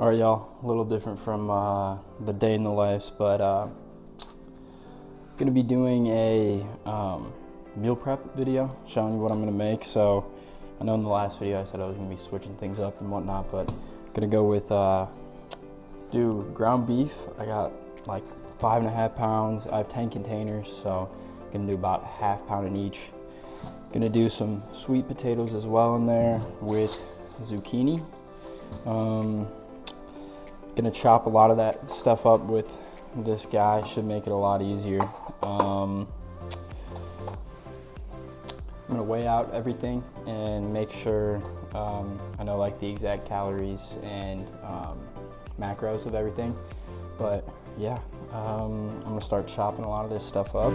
Sorry y'all, a little different from the day in the life, but gonna be doing a meal prep video showing you what I'm gonna make. So I know in the last video I said I was gonna be switching things up and whatnot, but gonna go with do ground beef. I got like 5.5 pounds. I have 10 containers, so I'm gonna do about ½ pound in each. Gonna do some sweet potatoes as well in there with zucchini. Gonna chop a lot of that stuff up with this guy, should make it a lot easier. I'm gonna weigh out everything and make sure I know like the exact calories and macros of everything. But yeah, I'm gonna start chopping a lot of this stuff up.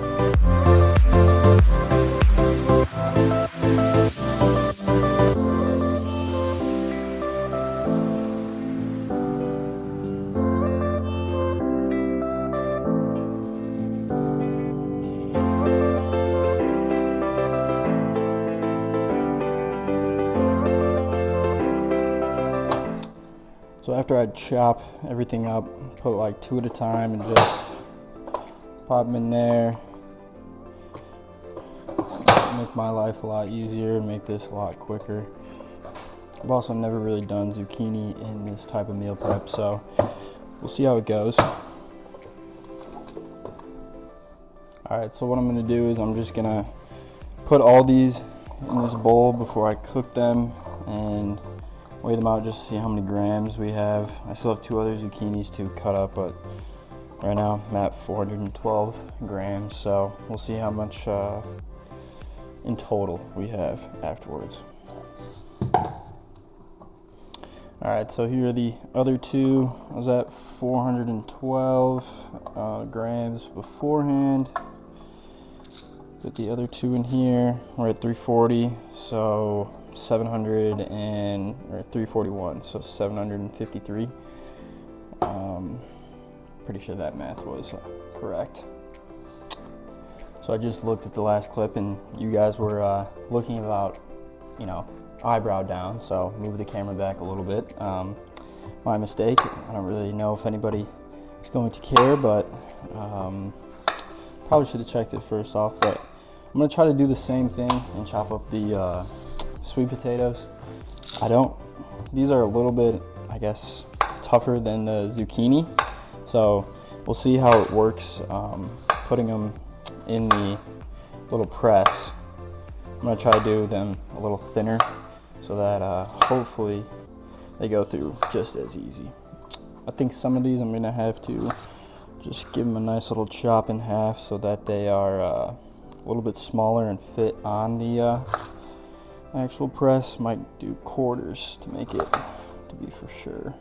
So after I chop everything up, put like 2 at a time and just pop them in there. Make my life a lot easier, make this a lot quicker. I've also never really done zucchini in this type of meal prep, so we'll see how it goes. Alright, so what I'm going to do is I'm just going to put all these in this bowl before I cook them and weigh them out just to see how many grams we have. I still have 2 other zucchinis to cut up, but right now I'm at 412 grams, so we'll see how much in total we have afterwards. Alright, so here are the other 2. I was at 412 grams beforehand. Put the other 2 in here. We're at 340, so 341, so 753. Pretty sure that math was correct. So I just looked at the last clip and you guys were looking about, eyebrow down, so move the camera back a little bit. My mistake. I don't really know if anybody is going to care, but probably should have checked it first off. But I'm gonna try to do the same thing and chop up the sweet potatoes. These are a little bit, I guess, tougher than the zucchini, so we'll see how it works putting them in the little press. I'm gonna try to do them a little thinner so that hopefully they go through just as easy. I think some of these I'm gonna have to just give them a nice little chop in half so that they are a little bit smaller and fit on the actual press. Might do quarters to make it to be for sure.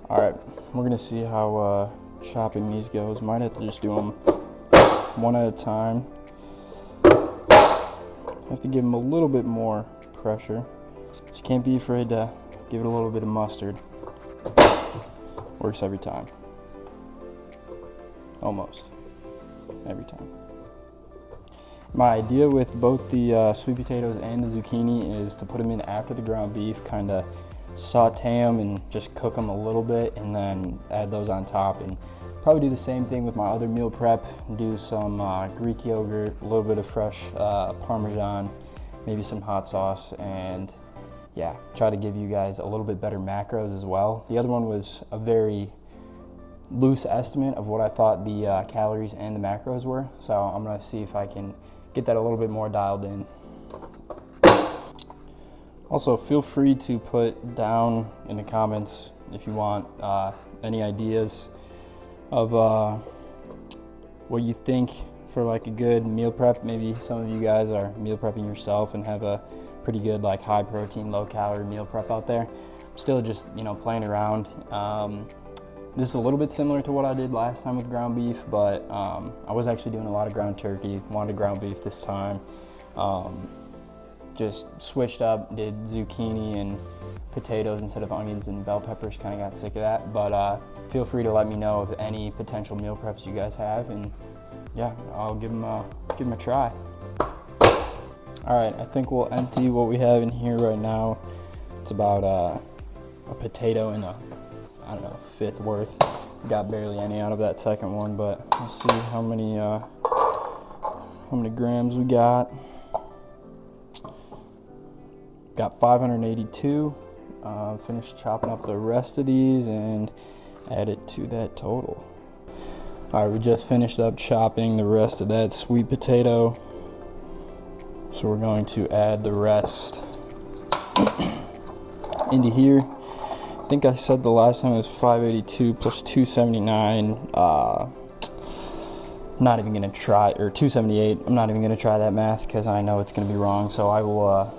Alright, we're gonna see how chopping these goes. Might have to just do them one at a time. Have to give them a little bit more pressure. Just can't be afraid to give it a little bit of mustard. Works every time. Almost every time. My idea with both the sweet potatoes and the zucchini is to put them in after the ground beef, kind of saute them and just cook them a little bit and then add those on top, and probably do the same thing with my other meal prep. Do some Greek yogurt, a little bit of fresh Parmesan, maybe some hot sauce, and yeah, try to give you guys a little bit better macros as well. The other one was a very loose estimate of what I thought the calories and the macros were, so I'm gonna see if I can get that a little bit more dialed in. Also, feel free to put down in the comments if you want any ideas of what you think for like a good meal prep. Maybe some of you guys are meal prepping yourself and have a pretty good like high protein, low calorie meal prep out there. I'm still just playing around. This is a little bit similar to what I did last time with ground beef, but I was actually doing a lot of ground turkey. Wanted ground beef this time. Just switched up, did zucchini and potatoes instead of onions and bell peppers. Kind of got sick of that, but feel free to let me know of any potential meal preps you guys have, and yeah, I'll give them a try. All right, I think we'll empty what we have in here right now. It's about a potato and a, I don't know, fifth worth. Got barely any out of that second one, but let's see how many grams we got. Got 582. Finished chopping up the rest of these and add it to that total. Alright, we just finished up chopping the rest of that sweet potato, so we're going to add the rest into here. I think I said the last time it was 582 plus 279. Not even gonna try, or 278. I'm not even gonna try that math because I know it's gonna be wrong, so I will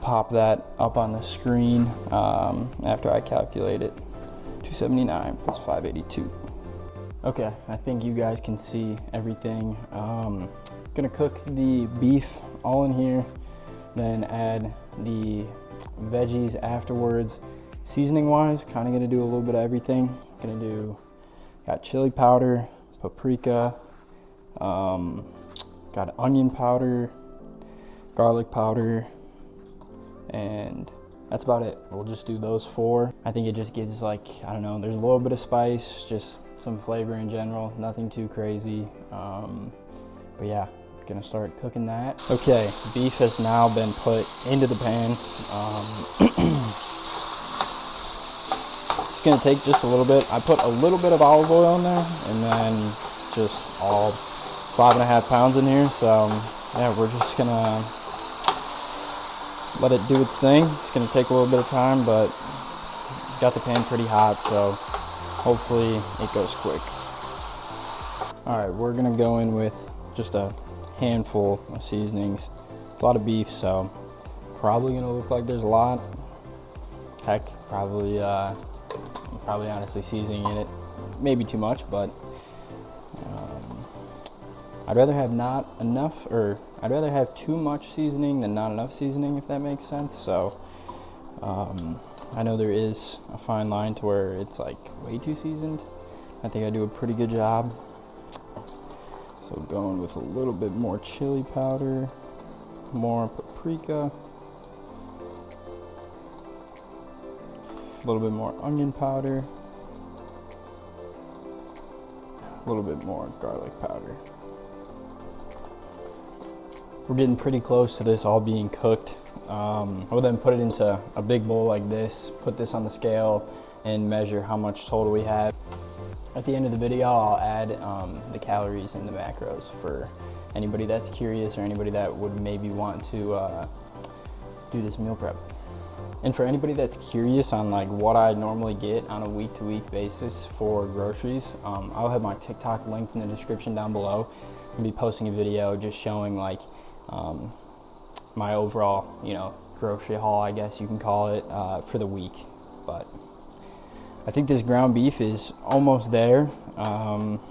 pop that up on the screen after I calculate it. 279 plus 582. Okay, I think you guys can see everything. Gonna cook the beef all in here, then add the veggies afterwards. Seasoning wise, kind of gonna do a little bit of everything. Got chili powder, paprika, got onion powder, garlic powder, and that's about it. We'll just do those 4. I think it just gives, like, I don't know, there's a little bit of spice, just some flavor in general, nothing too crazy. But yeah, gonna start cooking that. Okay, beef has now been put into the pan. It's gonna take just a little bit. I put a little bit of olive oil in there, and then just all 5.5 pounds in here. So yeah, we're just gonna let it do its thing. It's gonna take a little bit of time, but got the pan pretty hot, so hopefully it goes quick. All right, we're gonna go in with just a handful of seasonings. A lot of beef, so probably gonna look like there's a lot. Heck, probably honestly seasoning in it maybe too much, but I'd rather have not enough, or I'd rather have too much seasoning than not enough seasoning, if that makes sense. So I know there is a fine line to where it's like way too seasoned. I think I do a pretty good job. So going with a little bit more chili powder, more paprika, a little bit more onion powder, a little bit more garlic powder. We're getting pretty close to this all being cooked. I will then put it into a big bowl like this, put this on the scale, and measure how much total we have. At the end of the video, I'll add the calories and the macros for anybody that's curious or anybody that would maybe want to do this meal prep. And for anybody that's curious on like what I normally get on a week-to-week basis for groceries, I'll have my TikTok linked in the description down below. I'll be posting a video just showing like my overall, grocery haul, I guess you can call it, for the week. But I think this ground beef is almost there. Probably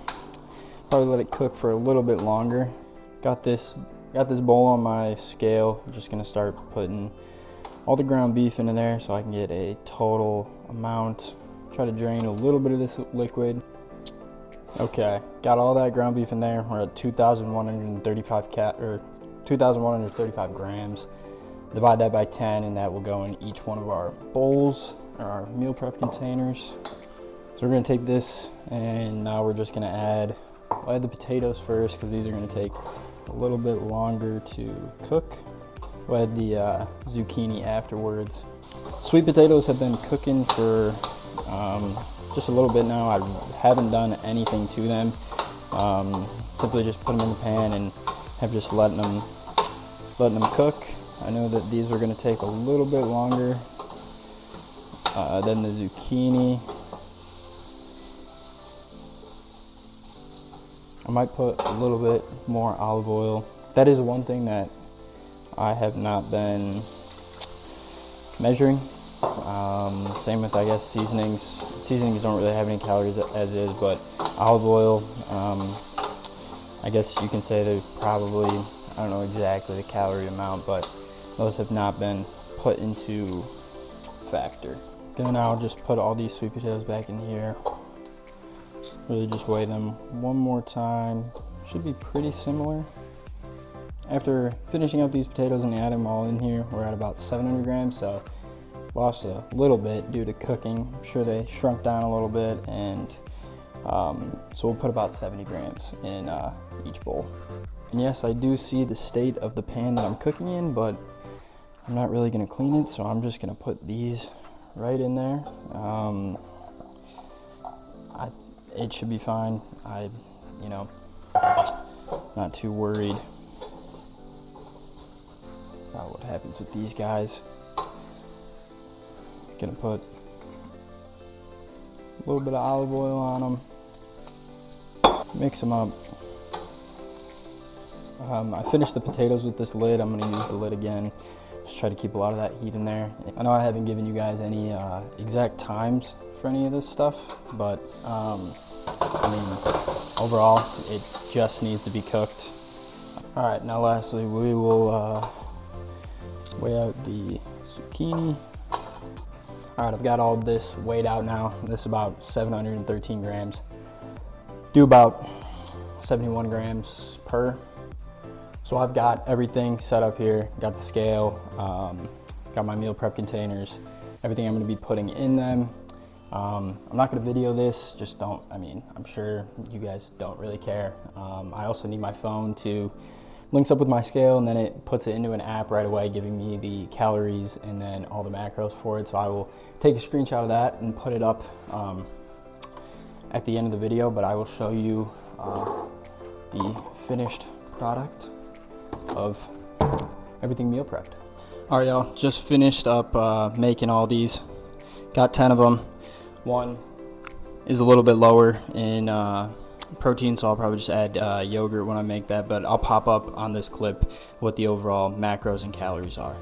let it cook for a little bit longer. Got this bowl on my scale. I'm just gonna start putting all the ground beef into there so I can get a total amount. Try to drain a little bit of this liquid. Okay, got all that ground beef in there. We're at 2,135 grams. Divide that by 10, and that will go in each one of our bowls, or our meal prep containers. So we're gonna take this, and now we're just gonna add the potatoes first, because these are gonna take a little bit longer to cook. We'll add the zucchini afterwards. Sweet potatoes have been cooking for just a little bit now. I haven't done anything to them. Simply just put them in the pan and have just letting them cook. I know that these are going to take a little bit longer than the zucchini. I might put a little bit more olive oil. That is one thing that I have not been measuring. Same with, I guess, seasonings. Seasonings don't really have any calories as is, but olive oil, I guess you can say there's probably, I don't know exactly the calorie amount, but those have not been put into factor. Gonna now just put all these sweet potatoes back in here. Really just weigh them one more time. Should be pretty similar. After finishing up these potatoes and adding them all in here, we're at about 700 grams, so lost a little bit due to cooking. I'm sure they shrunk down a little bit, and so we'll put about 70 grams in each bowl. And yes, I do see the state of the pan that I'm cooking in, but I'm not really going to clean it, so I'm just going to put these right in there. It should be fine. Not too worried about what happens with these guys. Gonna put a little bit of olive oil on them, mix them up. I finished the potatoes with this lid. I'm gonna use the lid again. Just try to keep a lot of that heat in there. I know I haven't given you guys any exact times for any of this stuff, but overall, it just needs to be cooked. All right, now lastly, we will weigh out the zucchini. All right, I've got all this weighed out now. This is about 713 grams. Do about 71 grams per. So I've got everything set up here. Got the scale, got my meal prep containers, everything I'm gonna be putting in them. I'm not gonna video this, I'm sure you guys don't really care. I also need my phone to links up with my scale, and then it puts it into an app right away, giving me the calories and then all the macros for it. So I will take a screenshot of that and put it up at the end of the video, but I will show you the finished product of everything meal prepped. All right, y'all, just finished up making all these. Got 10 of them. One is a little bit lower in protein, so I'll probably just add yogurt when I make that, but I'll pop up on this clip what the overall macros and calories are.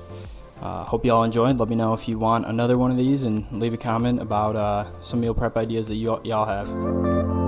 Hope you all enjoyed. Let me know if you want another one of these, and leave a comment about some meal prep ideas that y'all have.